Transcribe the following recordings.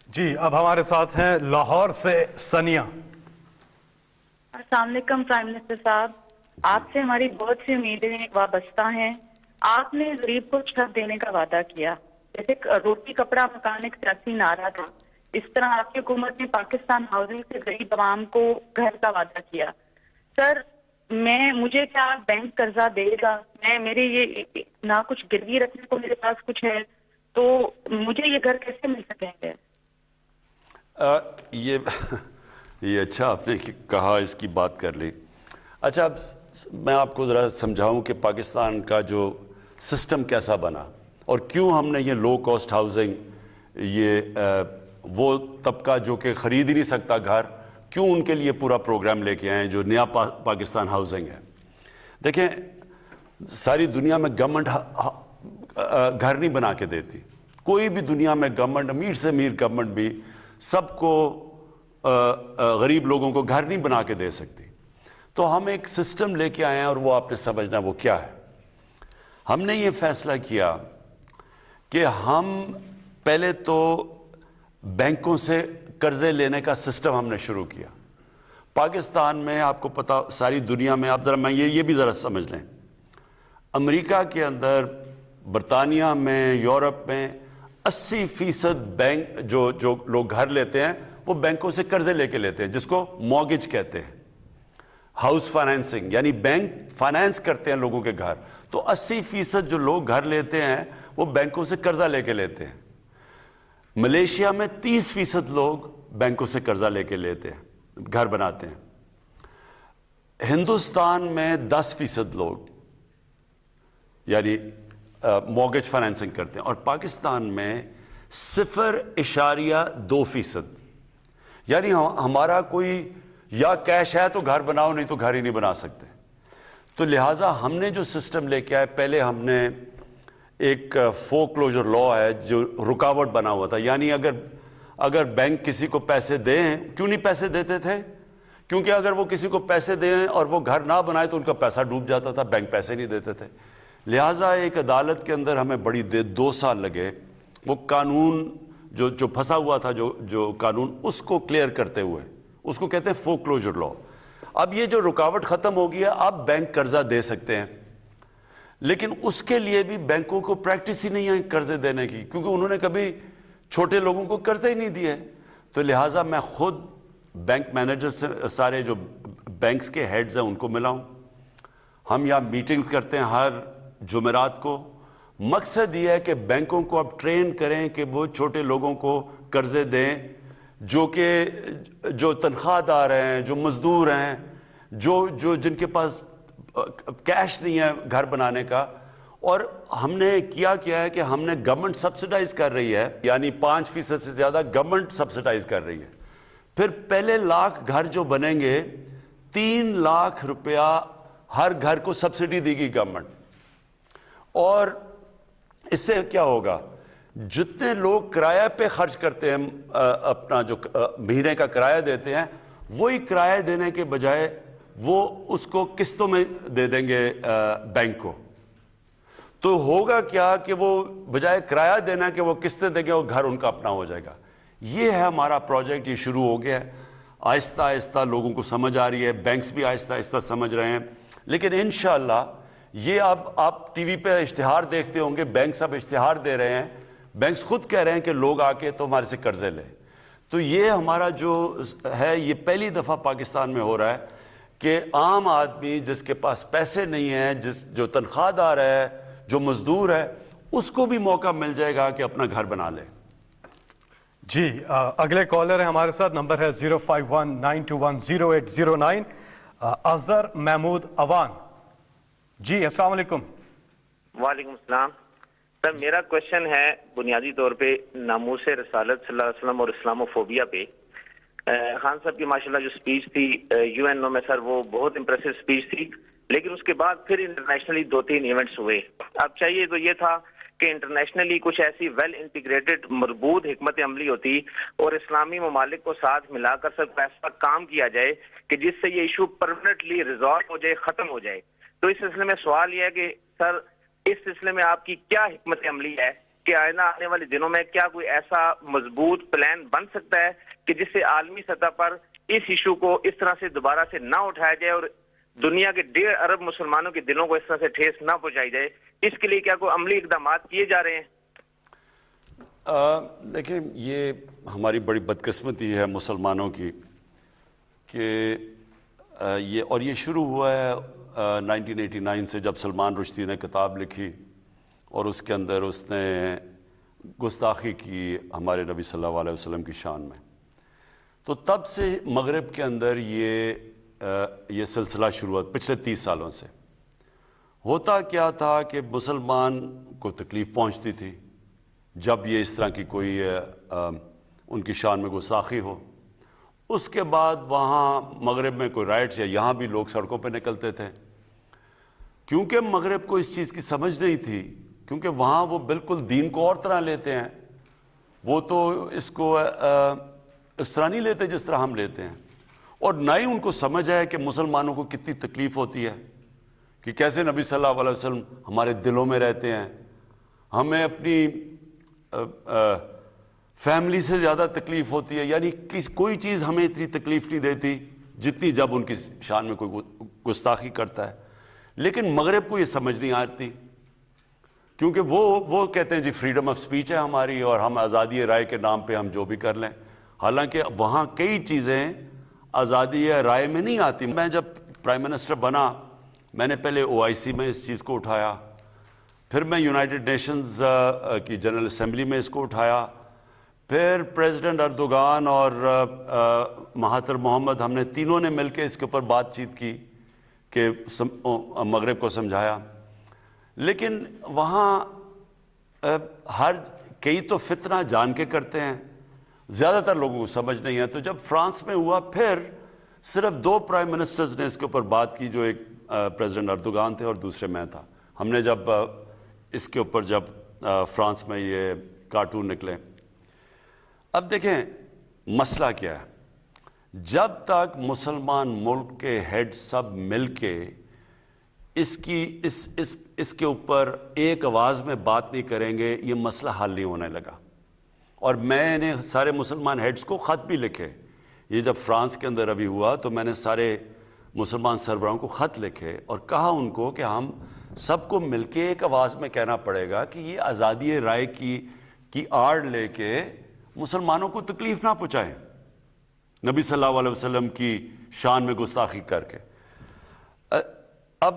جی اب ہمارے ساتھ ہیں لاہور سے ثانیہ۔ السلام علیکم پرائم منسٹر صاحب، آپ سے ہماری بہت سی امیدیں وابستہ ہیں۔ آپ نے غریب کو چھت دینے کا وعدہ کیا، جیسے روٹی کپڑا مکان ایک سیاسی نعرہ تھا، اس طرح آپ کی حکومت نے پاکستان ہاؤسنگ سے غریب عوام کو گھر کا وعدہ کیا۔ سر مجھے کیا بینک قرضہ دے گا؟ میرے یہ نہ کچھ گروی رکھنے کو میرے پاس کچھ ہے، تو مجھے یہ گھر کیسے مل سکیں گے؟ یہ اچھا آپ نے کہا، اس کی بات کر لی۔ اچھا اب میں آپ کو ذرا سمجھاؤں کہ پاکستان کا جو سسٹم کیسا بنا اور کیوں ہم نے یہ لو کاسٹ ہاؤسنگ، وہ طبقہ جو کہ خرید ہی نہیں سکتا گھر، کیوں ان کے لیے پورا پروگرام لے کے آئے جو نیا پاکستان ہاؤسنگ ہے۔ دیکھیں ساری دنیا میں گورنمنٹ گھر نہیں بنا کے دیتی، کوئی بھی دنیا میں گورنمنٹ، امیر سے امیر گورنمنٹ بھی سب کو غریب لوگوں کو گھر نہیں بنا کے دے سکتی۔ تو ہم ایک سسٹم لے کے آئے ہیں اور وہ آپ نے سمجھنا وہ کیا ہے۔ ہم نے یہ فیصلہ کیا کہ ہم پہلے تو بینکوں سے قرضے لینے کا سسٹم ہم نے شروع کیا۔ پاکستان میں آپ کو پتا، ساری دنیا میں آپ ذرا یہ بھی ذرا سمجھ لیں، امریکہ کے اندر، برطانیہ میں، یورپ میں 80% بینک جو لوگ گھر لیتے ہیں وہ بینکوں سے قرضے لے کے لیتے ہیں، جس کو مورگیج کہتے ہیں، ہاؤس فائنینسنگ، یعنی بینک فائنینس کرتے ہیں لوگوں کے گھر۔ تو 80% جو لوگ گھر لیتے ہیں وہ بینکوں سے قرضہ لے کے لیتے ہیں۔ ملیشیا میں 30% لوگ بینکوں سے قرضہ لے کے لیتے ہیں، گھر بناتے ہیں۔ ہندوستان میں 10% لوگ یعنی مورگیج فائنینسنگ کرتے ہیں، اور پاکستان میں 0.2%، یعنی ہمارا کوئی یا کیش ہے تو گھر بناؤ، نہیں تو گھر ہی نہیں بنا سکتے۔ تو لہٰذا ہم نے جو سسٹم لے کے آئے، پہلے ہم نے ایک فور کلوجر لا ہے جو رکاوٹ بنا ہوا تھا، یعنی اگر بینک کسی کو پیسے دیں، کیوں نہیں پیسے دیتے تھے؟ کیونکہ اگر وہ کسی کو پیسے دیں اور وہ گھر نہ بنائے تو ان کا پیسہ ڈوب جاتا تھا، بینک پیسے نہیں دیتے تھے۔ لہٰذا ایک عدالت کے اندر ہمیں بڑی 2 سال لگے وہ قانون جو پھنسا ہوا تھا، جو قانون، اس کو کلیئر کرتے ہوئے، اس کو کہتے ہیں فور کلوجر لا۔ اب یہ جو رکاوٹ ختم ہو گئی ہے، اب بینک قرضہ دے سکتے ہیں، لیکن اس کے لیے بھی بینکوں کو پریکٹس ہی نہیں ہے قرضے دینے کی، کیونکہ انہوں نے کبھی چھوٹے لوگوں کو قرضے ہی نہیں دیے۔ تو لہٰذا میں خود بینک مینیجر سے، سارے جو بینکس کے ہیڈز ہیں ان کو ملا ہوں، ہم یہاں میٹنگ کرتے ہیں ہر جمعرات کو۔ مقصد یہ ہے کہ بینکوں کو اب ٹرین کریں کہ وہ چھوٹے لوگوں کو قرضے دیں، جو تنخواہ دار ہیں، جو مزدور ہیں، جن کے پاس کیش نہیں ہے گھر بنانے کا۔ اور ہم نے کیا ہے کہ ہم نے گورنمنٹ سبسڈائز کر رہی ہے، یعنی 5% سے زیادہ گورنمنٹ سبسڈائز کر رہی ہے۔ پھر پہلے 1,00,000 گھر جو بنیں گے، 3 لاکھ روپیہ ہر گھر کو سبسڈی دے گی گورنمنٹ۔ اور اس سے کیا ہوگا، جتنے لوگ کرایہ پہ خرچ کرتے ہیں، اپنا جو مہینے کا کرایہ دیتے ہیں، وہی کرایہ دینے کے بجائے وہ اس کو قسطوں میں دے دیں گے بینک کو۔ تو ہوگا کیا کہ وہ بجائے کرایہ دینا کہ وہ قسطیں دیں گے، اور گھر ان کا اپنا ہو جائے گا۔ یہ ہے ہمارا پروجیکٹ، یہ شروع ہو گیا ہے، آہستہ آہستہ لوگوں کو سمجھ آ رہی ہے، بینکس بھی آہستہ آہستہ سمجھ رہے ہیں۔ لیکن انشاءاللہ یہ اب آپ ٹی وی پہ اشتہار دیکھتے ہوں گے، بینکس اب اشتہار دے رہے ہیں، بینکس خود کہہ رہے ہیں کہ لوگ آ کے تو ہمارے سے قرضے لیں۔ تو یہ ہمارا جو ہے، یہ پہلی دفعہ پاکستان میں ہو رہا ہے کہ عام آدمی جس کے پاس پیسے نہیں ہیں، جو تنخواہ دار ہے، جو مزدور ہے، اس کو بھی موقع مل جائے گا کہ اپنا گھر بنا لے۔ جی اگلے کالر ہیں ہمارے ساتھ، نمبر ہے 05192100809، اظہر محمود اوان۔ جی السلام علیکم۔ وعلیکم السلام سر، میرا کوشچن ہے بنیادی طور پہ ناموس رسالت صلی اللہ علیہ وسلم اور اسلاموفوبیا پہ۔ خان صاحب کی ماشاءاللہ جو سپیچ تھی یو این او میں سر، وہ بہت امپریسو سپیچ تھی، لیکن اس کے بعد پھر انٹرنیشنلی 2-3 ایونٹس ہوئے۔ اب چاہیے تو یہ تھا کہ انٹرنیشنلی کچھ ایسی ویل انٹیگریٹڈ مربوط حکمت عملی ہوتی اور اسلامی ممالک کو ساتھ ملا کر سب ایسا کام کیا جائے کہ جس سے یہ ایشو پرماننٹلی ریزالو ہو جائے، ختم ہو جائے۔ تو اس سلسلے میں سوال یہ ہے کہ سر، اس سلسلے میں آپ کی کیا حکمت عملی ہے کہ آئندہ آنے والے دنوں میں کیا کوئی ایسا مضبوط پلان بن سکتا ہے کہ جس سے عالمی سطح پر اس ایشو کو اس طرح سے دوبارہ سے نہ اٹھایا جائے اور دنیا کے 1.5 ارب مسلمانوں کے دلوں کو اس طرح سے ٹھیس نہ پہنچائی جائے؟ اس کے لیے کیا کوئی عملی اقدامات کیے جا رہے ہیں؟ دیکھیں، یہ ہماری بڑی بدقسمتی ہے مسلمانوں کی کہ یہ شروع ہوا ہے 1989 سے، جب سلمان رشدی نے کتاب لکھی اور اس کے اندر اس نے گستاخی کی ہمارے نبی صلی اللہ علیہ وسلم کی شان میں. تو تب سے مغرب کے اندر یہ سلسلہ شروع ہوا پچھلے 30 سالوں سے. ہوتا کیا تھا کہ مسلمان کو تکلیف پہنچتی تھی جب یہ اس طرح کی کوئی ان کی شان میں گستاخی ہو. اس کے بعد وہاں مغرب میں کوئی رائٹس، یا یہاں بھی لوگ سڑکوں پہ نکلتے تھے، کیونکہ مغرب کو اس چیز کی سمجھ نہیں تھی، کیونکہ وہاں وہ بالکل دین کو اور طرح لیتے ہیں. وہ تو اس کو اس طرح نہیں لیتے جس طرح ہم لیتے ہیں، اور نہ ہی ان کو سمجھ ہے کہ مسلمانوں کو کتنی تکلیف ہوتی ہے، کہ کیسے نبی صلی اللہ علیہ وسلم ہمارے دلوں میں رہتے ہیں. ہمیں اپنی فیملی سے زیادہ تکلیف ہوتی ہے، یعنی کوئی چیز ہمیں اتنی تکلیف نہیں دیتی جتنی جب ان کی شان میں کوئی گستاخی کرتا ہے. لیکن مغرب کو یہ سمجھ نہیں آتی، کیونکہ وہ کہتے ہیں جی فریڈم آف سپیچ ہے ہماری اور ہم آزادی رائے کے نام پہ ہم جو بھی کر لیں. حالانکہ وہاں کئی چیزیں آزادی رائے میں نہیں آتی. میں جب پرائم منسٹر بنا، میں نے پہلے OIC میں اس چیز کو اٹھایا، پھر میں یونائٹڈ نیشنز کی جنرل اسمبلی میں اس کو اٹھایا، پھر پریزیڈنٹ اردوغان اور مہاتر محمد، ہم نے تینوں نے مل کے اس کے اوپر بات چیت کی کہ مغرب کو سمجھایا. لیکن وہاں کئی تو فتنہ جان کے کرتے ہیں، زیادہ تر لوگوں کو سمجھ نہیں ہے. تو جب فرانس میں ہوا، پھر صرف 2 پرائم منسٹرز نے اس کے اوپر بات کی، جو ایک پریزیڈنٹ اردوغان تھے اور دوسرے میں تھا. ہم نے جب اس کے اوپر فرانس میں یہ کارٹون نکلے. اب دیکھیں مسئلہ کیا ہے. جب تک مسلمان ملک کے ہیڈ سب مل کے اس کے اوپر ایک آواز میں بات نہیں کریں گے، یہ مسئلہ حل نہیں ہونے لگا. اور میں نے سارے مسلمان ہیڈز کو خط بھی لکھے. یہ جب فرانس کے اندر ابھی ہوا تو میں نے سارے مسلمان سربراہوں کو خط لکھے اور کہا ان کو کہ ہم سب کو مل کے ایک آواز میں کہنا پڑے گا کہ یہ آزادی رائے کی آڑ لے کے مسلمانوں کو تکلیف نہ پہنچائیں، نبی صلی اللہ علیہ وسلم کی شان میں گستاخی کر کے. اب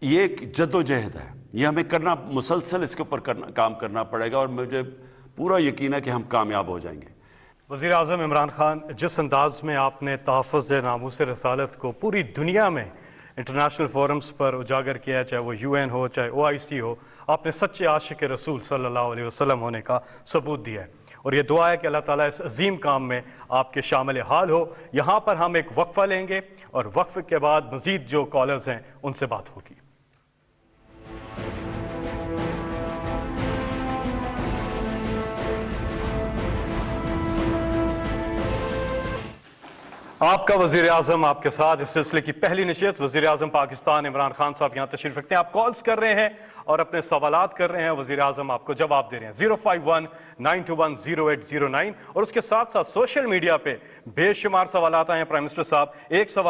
یہ ایک جد و جہد ہے، یہ ہمیں کرنا، مسلسل اس کے اوپر کام کرنا پڑے گا، اور مجھے پورا یقین ہے کہ ہم کامیاب ہو جائیں گے. وزیر اعظم عمران خان، جس انداز میں آپ نے تحفظ ناموس رسالت کو پوری دنیا میں انٹرنیشنل فورمز پر اجاگر کیا ہے، چاہے وہ UN ہو چاہے OIC ہو، آپ نے سچے عاشق رسول صلی اللہ علیہ وسلم ہونے کا ثبوت دیا ہے. اور یہ دعا ہے کہ اللہ تعالیٰ اس عظیم کام میں آپ کے شامل حال ہو. یہاں پر ہم ایک وقفہ لیں گے اور وقفے کے بعد مزید جو کالرز ہیں ان سے بات ہوگی. آپ کا وزیر اعظم آپ کے ساتھ اس سلسلے کی پہلی نشست. وزیر اعظم پاکستان عمران خان صاحب یہاں تشریف رکھتے ہیں. آپ کالز کر رہے ہیں اور اپنے سوالات کر رہے ہیں، وزیر اعظم آپ کو جواب دے رہے ہیں. 051-921-0809. اور اس کے ساتھ ساتھ سوشل میڈیا پہ بے شمار سوالات آئے ہیں. پرائم منسٹر صاحب، ایک سوال